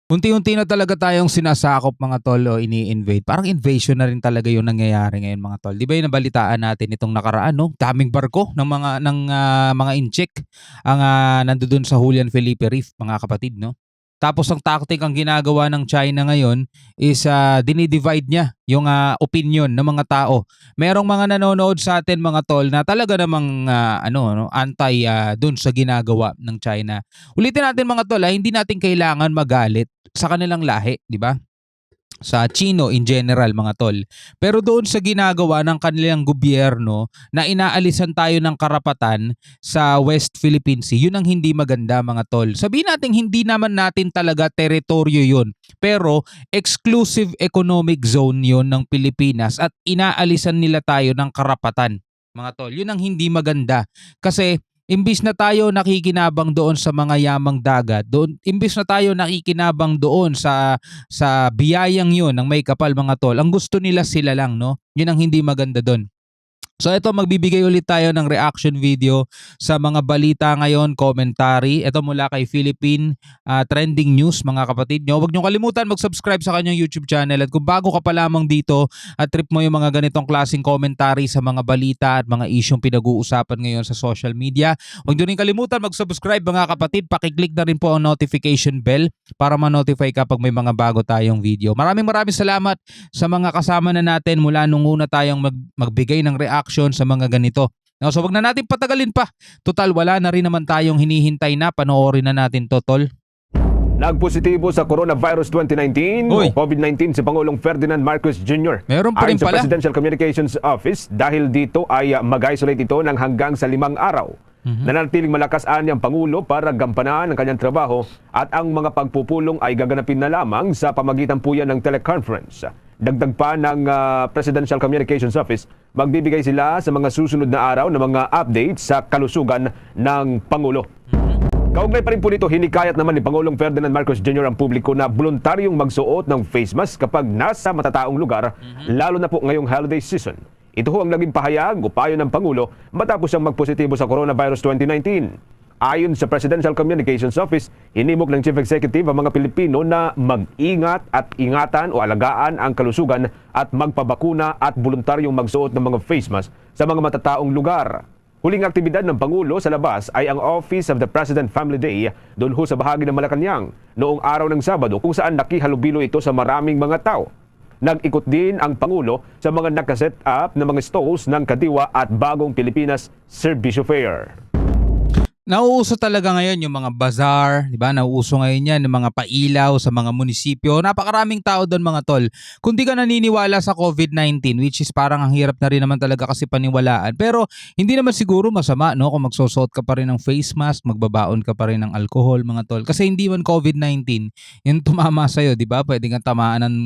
Unti-unti na talaga tayong sinasakop mga tol o ini-invade. Parang invasion na rin talaga 'yung nangyayari ngayon mga tol. 'Di ba 'yung nabalitaan natin itong nakaraan 'no? Daming barko ng mga inchik ang nandodo'n sa Julian Felipe Reef mga kapatid 'no. Tapos ang tactic ang ginagawa ng China ngayon is dini-divide niya 'yung opinyon ng mga tao. Merong mga nanonood sa atin mga tol na talaga namang ano 'no, anti do'n sa ginagawa ng China. Ulitin natin mga tol, hindi natin kailangan magalit sa kanilang lahi, 'di ba? Sa Chino in general mga tol. Pero doon sa ginagawa ng kanilang gobyerno na inaalisan tayo ng karapatan sa West Philippine Sea, yun ang hindi maganda mga tol. Sabihin natin hindi naman natin talaga teritoryo yun. Pero exclusive economic zone yun ng Pilipinas at inaalisan nila tayo ng karapatan. Mga tol, yun ang hindi maganda. Kasi imbis na tayo nakikinabang doon sa mga yamang dagat, imbis na tayo nakikinabang doon sa biyayang 'yon ng may kapal mga tol, ang gusto nila sila lang 'no. 'Yun ang hindi maganda doon. So ito magbibigay ulit tayo ng reaction video sa mga balita ngayon, commentary. Ito mula kay Philippine Trending News mga kapatid nyo. Huwag nyo kalimutan mag-subscribe sa kanyang YouTube channel at kung bago ka pa lamang dito at trip mo yung mga ganitong klaseng commentary sa mga balita at mga isyong pinag-uusapan ngayon sa social media, huwag nyo rin kalimutan mag-subscribe mga kapatid. Pakiclick na rin po ang notification bell para ma-notify kapag may mga bago tayong video. Maraming salamat sa mga kasama na natin mula nung una tayong magbigay ng reaction sa mga ganito. No, so wag na natin patagalin pa. Total wala na rin naman tayong hinihintay na, panoorin na natin to tol. Nagpositibo sa coronavirus 2019 o Uy. COVID-19 si Pangulong Ferdinand Marcos Jr. Meron pa rin Ayon sa pala. Presidential Communications Office, dahil dito ay mag-isolate ito ng hanggang sa 5 araw. Nananatiling malakas ang Pangulo para gampanan ang kanyang trabaho at ang mga pagpupulong ay gaganapin na lamang sa pamagitan po yan ng teleconference. Dagdag pa ng Presidential Communications Office, magbibigay sila sa mga susunod na araw ng mga updates sa kalusugan ng Pangulo. Kaugnay pa rin po dito, hinikayat naman ni Pangulong Ferdinand Marcos Jr. ang publiko na voluntaryong magsuot ng face mask kapag nasa matataong lugar, lalo na po ngayong holiday season. Ito ho ang naging pahayag o payo ng Pangulo matapos siyang magpositibo sa coronavirus 2019. Ayon sa Presidential Communications Office, hinimok ng Chief Executive ang mga Pilipino na mag-ingat at ingatan o alagaan ang kalusugan at magpabakuna at voluntaryong magsuot ng mga face mask sa mga matataong lugar. Huling aktibidad ng Pangulo sa labas ay ang Office of the President Family Day doon ho sa bahagi ng Malacanang noong araw ng Sabado kung saan nakihalubilo ito sa maraming mga tao. Nag-ikot din ang Pangulo sa mga nakaset up na mga stalls ng Kadiwa at Bagong Pilipinas Servicio Fair. Nauuso talaga ngayon yung mga bazaar, 'di ba? Nauuso ngayon 'yan ng mga pailaw sa mga munisipyo. Napakaraming tao doon mga tol. Kung di ka naniniwala sa COVID-19, which is parang ang hirap na rin naman talaga kasi paniwalaan. Pero hindi naman siguro masama no kung magsusot ka pa rin ng face mask, magbabaon ka pa rin ng alcohol mga tol. Kasi hindi man COVID-19 yung tumama sa 'di ba? Pwede kang tamaan ng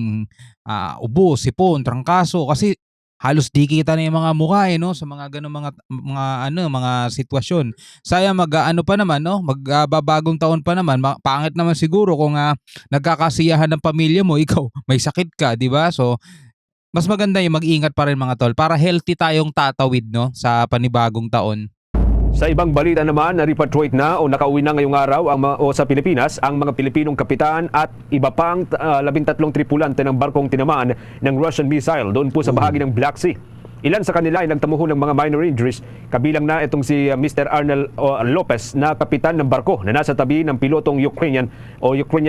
ubo, sipon, trangkaso kasi halos di kita na yung mga mukha no sa mga ganung mga sitwasyon. Sayang mag-ano pa naman no, magbabagong taon pa naman. Pangit naman siguro kung nagkakasiyahan ng pamilya mo, ikaw may sakit ka, 'di ba? So mas maganda yung mag-ingat pa rin mga tol para healthy tayong tatawid no sa panibagong taon. Sa ibang balita naman, na-repatriate na o nakauwi na ngayong araw sa Pilipinas ang mga Pilipinong kapitan at iba pang 13 tripulante ng barkong tinamaan ng Russian missile doon po sa bahagi ng Black Sea. Ilan sa kanila ay nagtamuho ng mga minor injuries, kabilang na itong si Mr. Arnel Lopez na kapitan ng barko na nasa tabi ng pilotong Ukrainian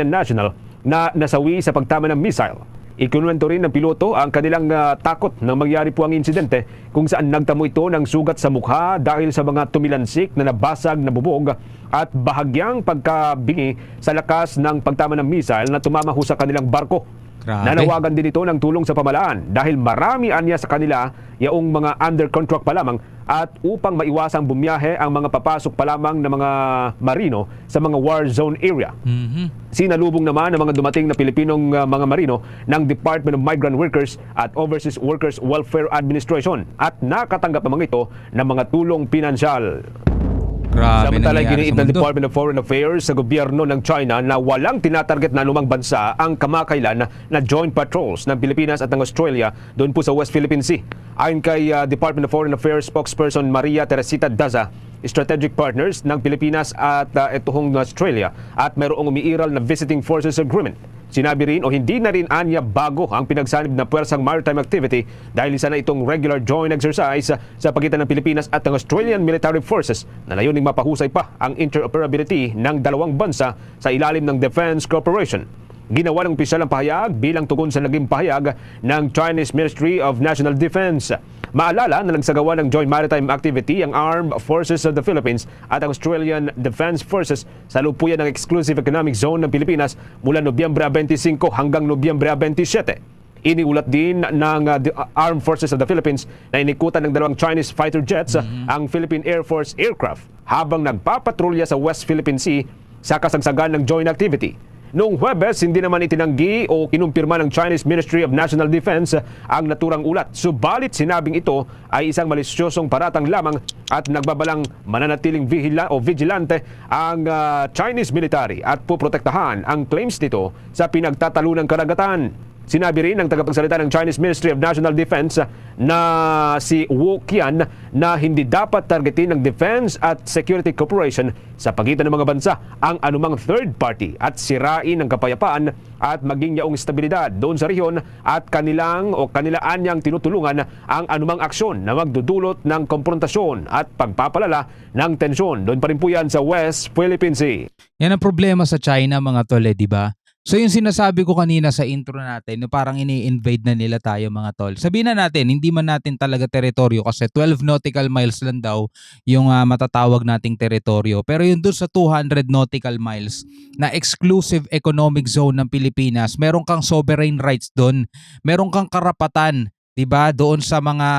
national na nasawi sa pagtama ng missile. Ikinuwento rin ng piloto ang kanilang takot na mangyari po ang insidente kung saan nagtamo ito ng sugat sa mukha dahil sa mga tumilansik na nabasag na bubog at bahagyang pagkabingi sa lakas ng pagtama ng missile na tumama ho sa kanilang barko. Grabe. Nanawagan din ito ng tulong sa pamalaan dahil marami anya sa kanila yaong mga under contract pa lamang at upang maiwasang bumiyahe ang mga papasok pa lamang ng mga marino sa mga war zone area. Sinalubong naman ng mga dumating na Pilipinong mga marino ng Department of Migrant Workers at Overseas Workers Welfare Administration at nakatanggap naman ito ng mga tulong pinansyal. Grabe Samantala, nangyayari giniit sa ng mundo. Department of Foreign Affairs sa gobyerno ng China na walang tinatarget na anumang bansa ang kamakailan na joint patrols ng Pilipinas at ng Australia doon po sa West Philippine Sea. Ayon kay Department of Foreign Affairs spokesperson Maria Teresita Daza, strategic partners ng Pilipinas at itoong Australia at mayroong umiiral na visiting forces agreement. Sinabi rin o hindi na rin anya bago ang pinagsanib na puwersang maritime activity dahil isa na itong regular joint exercise sa pagitan ng Pilipinas at ng Australian Military Forces na layuning mapahusay pa ang interoperability ng dalawang bansa sa ilalim ng Defense Cooperation. Ginawa ng opisyal ang pahayag bilang tugon sa naging pahayag ng Chinese Ministry of National Defense. Maalala na nagsagawa ng joint maritime activity ang Armed Forces of the Philippines at ang Australian Defense Forces sa lupuyan ng Exclusive Economic Zone ng Pilipinas mula Nobyembre 25 hanggang Nobyembre 27. Iniulat din ng Armed Forces of the Philippines na inikutan ng dalawang Chinese fighter jets ang Philippine Air Force aircraft habang nagpapatrolya sa West Philippine Sea sa kasagsagan ng joint activity. Noong Huwebes, hindi naman itinanggi o kinumpirma ng Chinese Ministry of National Defense ang naturang ulat. Subalit sinabing ito ay isang malisyosong paratang lamang at nagbabalang mananatiling vigilante ang Chinese military at puprotektahan ang claims nito sa pinagtatalunang karagatan. Sinabi rin ng tagapagsalita ng Chinese Ministry of National Defense na si Wu Qian na hindi dapat targetin ng Defense at Security Cooperation sa pagitan ng mga bansa ang anumang third party at sirain ang kapayapaan at maging yaong estabilidad doon sa rehiyon at kanilaan niyang tinutulungan ang anumang aksyon na magdudulot ng konfrontasyon at pagpapalala ng tensyon. Doon pa rin po yan sa West Philippine Sea. Yan ang problema sa China mga tol, di ba? So yung sinasabi ko kanina sa intro natin, parang ini-invade na nila tayo mga tol. Sabihin na natin, hindi man natin talaga teritoryo kasi 12 nautical miles lang daw yung matatawag nating teritoryo. Pero yung doon sa 200 nautical miles na exclusive economic zone ng Pilipinas, meron kang sovereign rights doon. Meron kang karapatan, 'di ba? Doon sa mga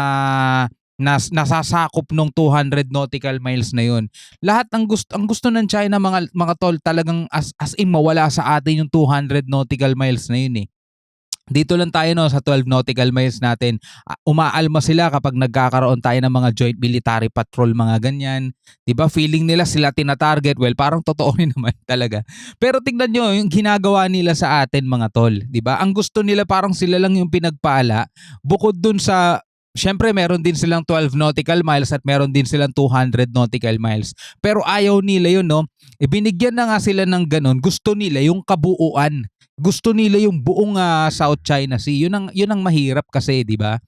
nasasakop nung 200 nautical miles na yun. Lahat ang gusto ng China mga tol talagang as in mawala sa atin yung 200 nautical miles na yun eh. Dito lang tayo no sa 12 nautical miles natin. Umaalma sila kapag nagkakaroon tayo ng mga joint military patrol mga ganyan. 'Di ba? Feeling nila sila tina-target. Well, parang totoo rin naman talaga. Pero tingnan nyo yung ginagawa nila sa atin mga tol, 'di ba? Ang gusto nila parang sila lang yung pinagpala bukod dun sa siyempre, meron din silang 12 nautical miles at meron din silang 200 nautical miles. Pero ayaw nila yun, no? Ibinigyan na nga sila ng ganun. Gusto nila yung kabuuan. Gusto nila yung buong South China Sea. Yun ang mahirap kasi, di ba?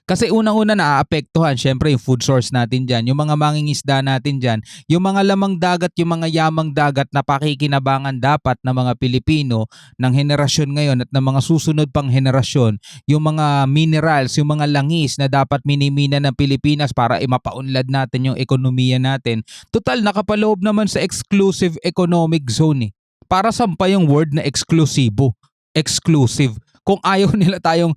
Kasi unang-una naaapektuhan, syempre yung food source natin dyan, yung mga mangingisda natin dyan, yung mga lamang dagat, yung mga yamang dagat na pakikinabangan dapat ng mga Pilipino ng henerasyon ngayon at ng mga susunod pang henerasyon, yung mga minerals, yung mga langis na dapat minimina ng Pilipinas para mapaunlad natin yung ekonomiya natin. Total, nakapaloob naman sa exclusive economic zone eh. Para saan pa yung word na eksklusibo? Exclusive. Kung ayaw nila tayong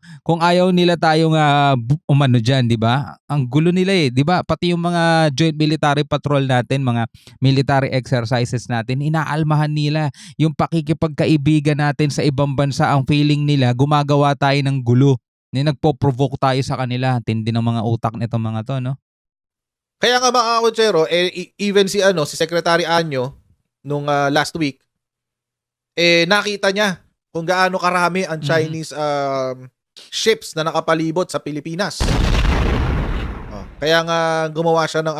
umano diyan, 'di ba? Ang gulo nila eh, 'di ba? Pati yung mga joint military patrol natin, mga military exercises natin, inaalmahan nila yung pakikipagkaibigan natin sa ibang bansa. Ang feeling nila gumagawa tayo ng gulo. Nagpo-provoke tayo sa kanila. Tindi ng mga utak nito mga 'to, no? Kaya nga mga kutsero, even si Secretary Anyo nung last week nakita niya kung gaano karami ang Chinese ships na nakapalibot sa Pilipinas. Kaya nga gumawa siya ng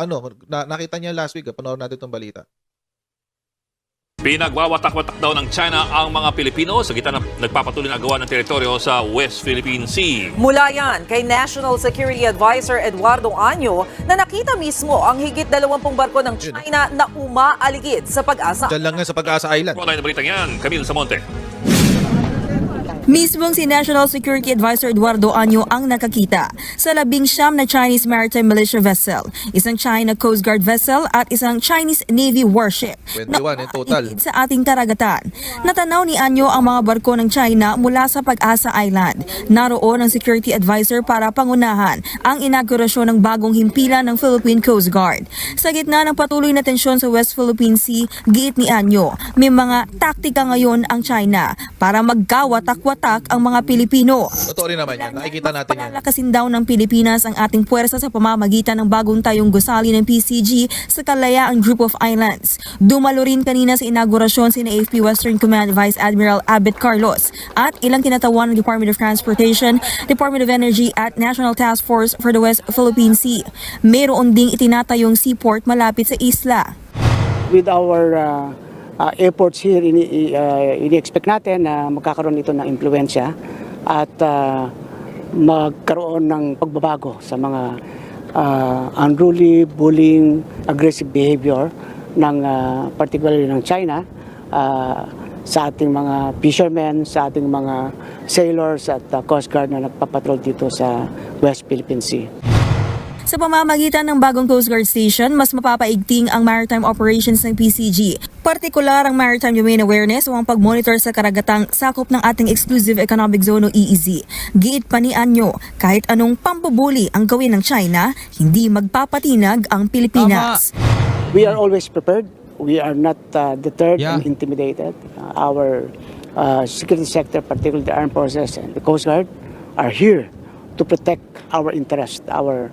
nakita niya last week, panoorin natin itong balita. Pinagwawatak-watak daw ng China ang mga Pilipino sa gitna ng nagpapatuloy na gawa ng teritoryo sa West Philippine Sea. Mula yan kay National Security Advisor Eduardo Anyo na nakita mismo ang higit 20 barko ng China na umaaligid sa Pag-asa. Diyan lang nga sa Pag-asa Island. Online na balitang yan, Camille Samonte. Mismong si National Security Advisor Eduardo Anyo ang nakakita sa 19 na Chinese Maritime Militia vessel, isang China Coast Guard vessel at isang Chinese Navy warship 21 in total. sa ating karagatan. Natanaw ni Anyo ang mga barko ng China mula sa Pag-asa Island. Naroon ang Security Advisor para pangunahan ang inaugurasyon ng bagong himpilan ng Philippine Coast Guard. Sa gitna ng patuloy na tensyon sa West Philippine Sea, giit ni Anyo, may mga taktika ngayon ang China para magkawatak-watak tatak ang mga Pilipino. Totoo rin naman yan. Nakikita natin yan. Palalakasin daw ng Pilipinas ang ating puwersa sa pamamagitan ng bagong tayong gusali ng PCG sa Kalayaang Group of Islands. Dumalo rin kanina sa inaugurasyon si AFP Western Command Vice Admiral Abet Carlos at ilang kinatawan ng Department of Transportation, Department of Energy at National Task Force for the West Philippine Sea. Mayroon ding itinatayong seaport malapit sa isla. With our efforts here, ini-expect natin na magkakaroon ito ng impluensya at magkaroon ng pagbabago sa mga unruly, bullying, aggressive behavior ng particularly ng China sa ating mga fishermen, sa ating mga sailors at Coast Guard na nagpapatrol dito sa West Philippine Sea. Sa pamamagitan ng bagong Coast Guard Station, mas mapapaigting ang maritime operations ng PCG. Partikular ang Maritime Domain Awareness o ang pag-monitor sa karagatang sakop ng ating Exclusive Economic Zone o EEZ. Giit pa ni Anyo, kahit anong pampabuli ang gawin ng China, hindi magpapatinag ang Pilipinas. We are always prepared. We are not deterred Yeah. and intimidated. Our security sector, particularly the armed forces and the Coast Guard, are here to protect our interest, our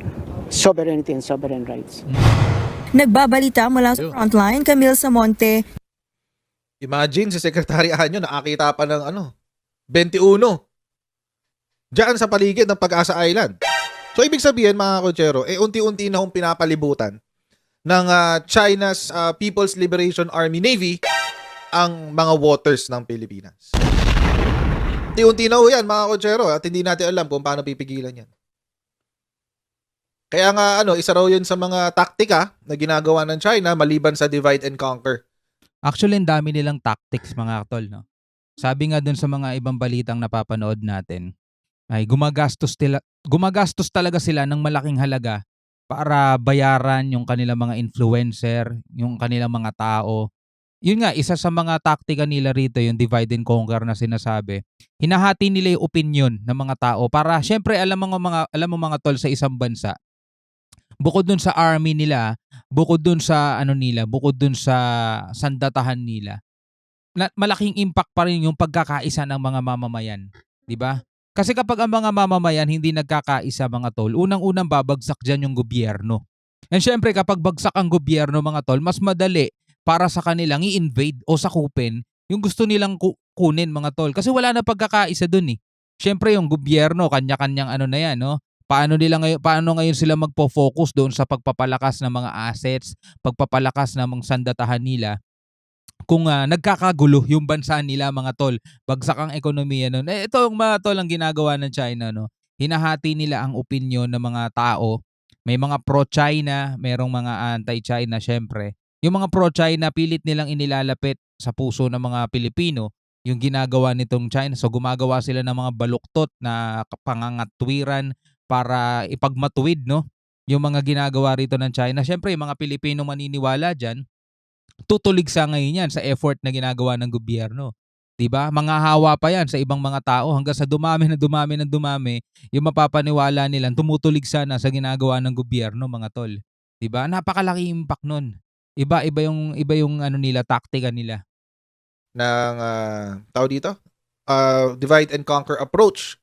sovereignty and sovereign rights. Nagbabalita mula sa frontline, Camille Samonte. Imagine si Secretary Anyo nakakita pa ng 21. Diyan sa paligid ng Pag-asa Island. So ibig sabihin mga kotsero, unti-unti na hong pinapalibutan ng China's People's Liberation Army Navy ang mga waters ng Pilipinas. Unti-unti na ho yan mga kotsero at hindi natin alam kung paano pipigilan yan. Kaya nga isa raw yun sa mga taktika na ginagawa ng China maliban sa divide and conquer. Actually, ang dami nilang tactics mga tol, no? Sabi nga dun sa mga ibang balitang napapanood natin, ay gumagastos talaga sila ng malaking halaga para bayaran yung kanilang mga influencer, yung kanilang mga tao. Yun nga, isa sa mga taktika nila rito, yung divide and conquer na sinasabi. Hinahati nila yung opinion ng mga tao para, syempre, alam mo mga tol, sa isang bansa, bukod dun sa army nila, bukod dun sa bukod dun sa sandatahan nila, malaking impact pa rin yung pagkakaisa ng mga mamamayan, 'di ba? Kasi kapag ang mga mamamayan hindi nagkakaisa mga tol, unang-unang babagsak diyan yung gobyerno. And syempre kapag bagsak ang gobyerno mga tol, mas madali para sa kanilang i-invade o sakupin yung gusto nilang kunin mga tol. Kasi wala na pagkakaisa dun eh. Syempre yung gobyerno, kanya-kanyang na yan, no? Paano ngayon sila magpo-focus doon sa pagpapalakas ng mga assets, pagpapalakas ng mga sandatahan nila kung nagkakagulo yung bansa nila mga tol, bagsak ang ekonomiya nun. Ito ang mga tol ang ginagawa ng China, no. Hinahati nila ang opinion ng mga tao. May mga pro-China, merong mga anti-China syempre. Yung mga pro-China pilit nilang inilalapit sa puso ng mga Pilipino yung ginagawa nitong China. So gumagawa sila ng mga baluktot na pangangatwiran para ipagmatuwid, no, yung mga ginagawa rito ng China. Syempre, yung mga Pilipino maniniwala dyan, tutulig sa ngayon yan sa effort na ginagawa ng gobyerno. Diba? Manghahawa pa yan sa ibang mga tao hanggang sa dumami, yung mapapaniwala nilang tumutulig sana sa ginagawa ng gobyerno, mga tol. Diba? Napakalaki impact nun. Iba yung nila, taktika nila. Ng tao dito, divide and conquer approach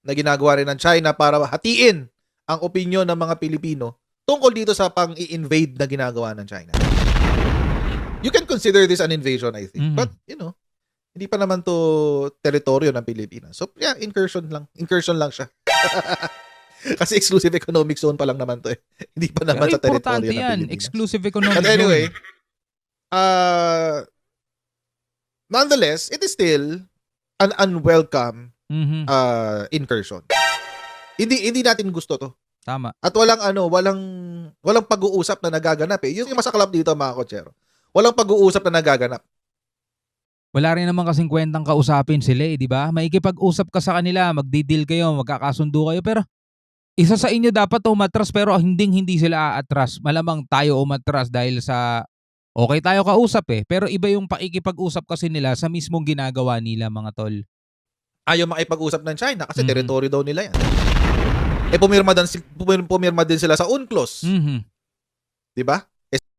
na ginagawa rin ng China para hatiin ang opinion ng mga Pilipino tungkol dito sa pang-i-invade na ginagawa ng China. You can consider this an invasion, I think. Mhm. But, hindi pa naman to teritoryo ng Pilipinas. So, yeah, incursion lang. Incursion lang siya. Kasi exclusive economic zone pa lang naman to eh. Hindi pa naman Pero sa teritoryo importante ng yan, Pilipinas. exclusive economic But anyway, zone. nonetheless, it is still an unwelcome Mhm. incursion. Hindi natin gusto to. Tama. At walang pag-uusap na nagaganap eh. Yun yung masaklap dito mga kotsero. Walang pag-uusap na nagaganap. Wala rin naman kasing kwentang kausapin sila eh, di ba? Maikipag-usap ka sa kanila, magdi-deal kayo, magkakasundo kayo, pero isa sa inyo dapat umatras pero hindi sila aatras. Malamang tayo umatras dahil sa okay tayo kausap eh, pero iba yung pakikipag-usap kasi nila sa mismong ginagawa nila mga tol. Ayaw makipag-usap ng China kasi Mhm. teritoryo daw nila yan. Pumirma din sila sa UNCLOS. Mhm. Di ba?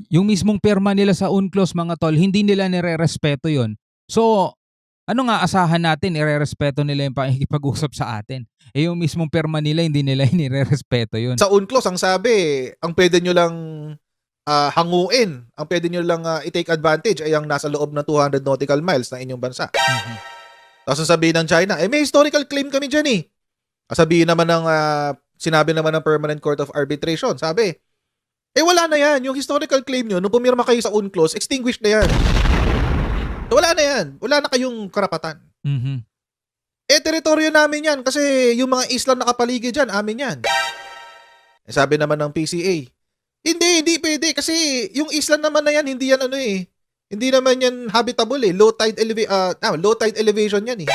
Yung mismong perma nila sa UNCLOS mga tol, hindi nila nire-respeto yon. So, Ano nga asahan natin irerespeto nila yung pakikipag-usap sa atin? Eh yung mismong perma nila hindi nila inirerespeto yun. Sa UNCLOS, ang sabi, ang pwede nyo lang hanguin, ang pwede nyo lang i-take advantage ay ang nasa loob ng 200 nautical miles ng inyong bansa. Tapos sasabihin ng China, may historical claim kami dyan eh. Sabihin naman ng, sinabi naman ng Permanent Court of Arbitration, sabi, wala na yan. Yung historical claim nyo, nung pumirma kayo sa UNCLOS, extinguished na yan. So, wala na yan. Wala na kayong karapatan. Teritoryo namin yan kasi yung mga isla nakapaligid dyan, amin yan. Sabi naman ng PCA, hindi pwede kasi yung isla naman na yan, hindi yan hindi naman yan habitable eh. Low tide elevation yan eh.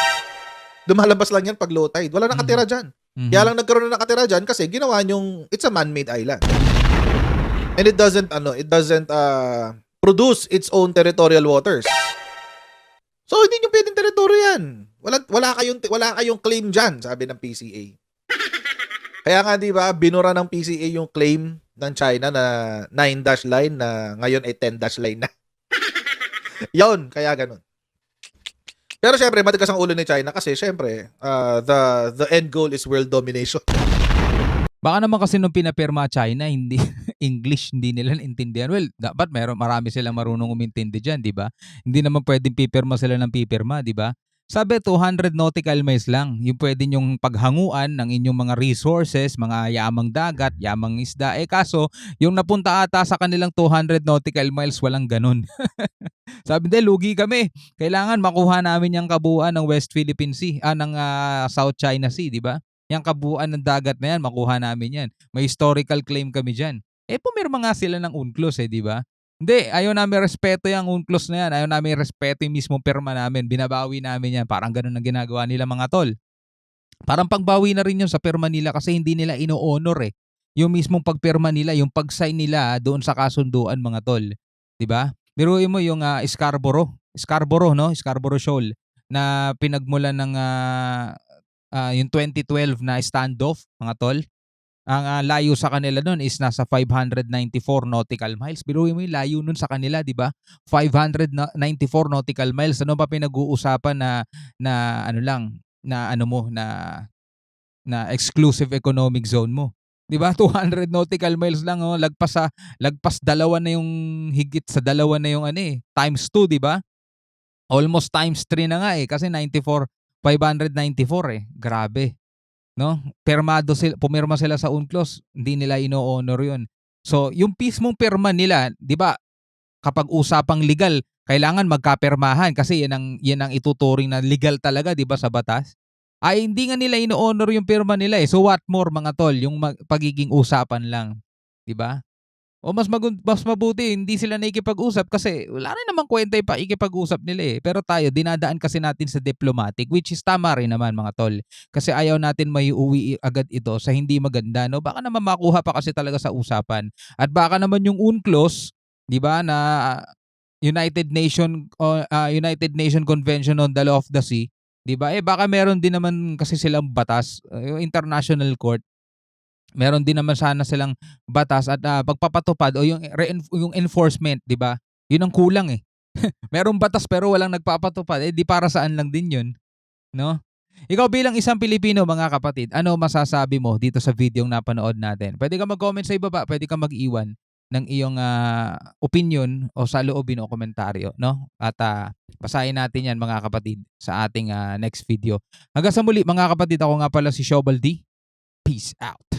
Lumalabas lang yan pag low tide. Wala nakatira dyan. Kaya lang nagkaroon na nakatira dyan kasi ginawa nyong, it's a man-made island. And it doesn't produce its own territorial waters. So hindi nyo pwedeng teritoryo yan. Wala kayong claim dyan, sabi ng PCA. Kaya nga 'di ba, binura ng PCA yung claim ng China na 9-dash line na ngayon ay 10-dash line na. Yon, kaya ganun. Pero syempre, matigas ang ulo ni China kasi syempre, the end goal is world domination. Baka naman kasi nung pinapirma China, hindi English, hindi nila naintindihan. Well, dapat marami silang marunong umintindi dyan, di ba? Hindi naman pwedeng pipirma sila ng pipirma, di ba? Sabi, 200 nautical miles lang. Yung pwede nyong paghanguan ng inyong mga resources, mga yamang dagat, yamang isda. Kaso, yung napunta ata sa kanilang 200 nautical miles, walang ganun. Sabi, lugi kami. Kailangan makuha namin yung kabuuan ng West Philippine Sea, ng South China Sea, di ba? Yung kabuuan ng dagat na yan, makuha namin yan. May historical claim kami dyan. Pumirma nga sila ng UNCLOS di ba? Hindi, ayaw namin respeto yung UNCLOS na yan. Ayaw namin respeto yung mismong pirma namin. Binabawi namin yan. Parang ganun ang ginagawa nila mga tol. Parang pagbawi na rin yun sa pirma nila kasi hindi nila ino-honor yung mismong pagpirma nila, yung pag-sign nila doon sa kasunduan mga tol. Diba? Biruin mo yung Scarborough, no? Scarborough Shoal na pinagmulan ng yung 2012 na standoff mga tol. Ang layo sa kanila doon is nasa 594 nautical miles. Biruin mo yung layo nun sa kanila, di ba? 594 nautical miles. Ano pa pinag-uusapan na exclusive economic zone mo? Di ba? 200 nautical miles lang, lagpas dalawa na yung higit sa dalawa na yung times 2, di ba? Almost times 3 na nga kasi 594 Grabe. No? Pumirma sila sa UNCLOS, hindi nila ino-honor 'yun. So, yung mismong pirma nila, 'di ba? Kapag usapang legal, kailangan magkapirmahan kasi yan ang ituturing na legal talaga, 'di ba, sa batas? Ay hindi nga nila ino-honor yung pirma nila So what more mga tol, yung pagiging usapan lang, 'di ba? O mas mabuti hindi sila nakikipag-usap kasi wala rin namang kwenta yung pakikipag-usap nila Pero tayo, dinadaan kasi natin sa diplomatic, which is tama rin naman mga tol. Kasi ayaw natin maiuwi agad ito sa hindi maganda, no? Baka naman makuha pa kasi talaga sa usapan. At baka naman yung UNCLOS, di ba, na United Nation Convention on the Law of the Sea, di ba? Baka meron din naman kasi silang batas, yung International Court. Meron din naman sana silang batas at pagpapatupad o yung enforcement, 'di ba? 'Yun ang kulang Merong batas pero walang nagpapatupad. Di para saan lang din 'yun, no? Ikaw bilang isang Pilipino, mga kapatid, ano masasabi mo dito sa video yung napanood natin? Pwede ka mag-comment sa ibaba, pwede ka mag-iwan ng iyong opinion o saloobin o komentaryo, no? At basahin natin 'yan mga kapatid sa ating next video. Hanggang sa muli mga kapatid, ako nga pala si Shobal D. Peace out.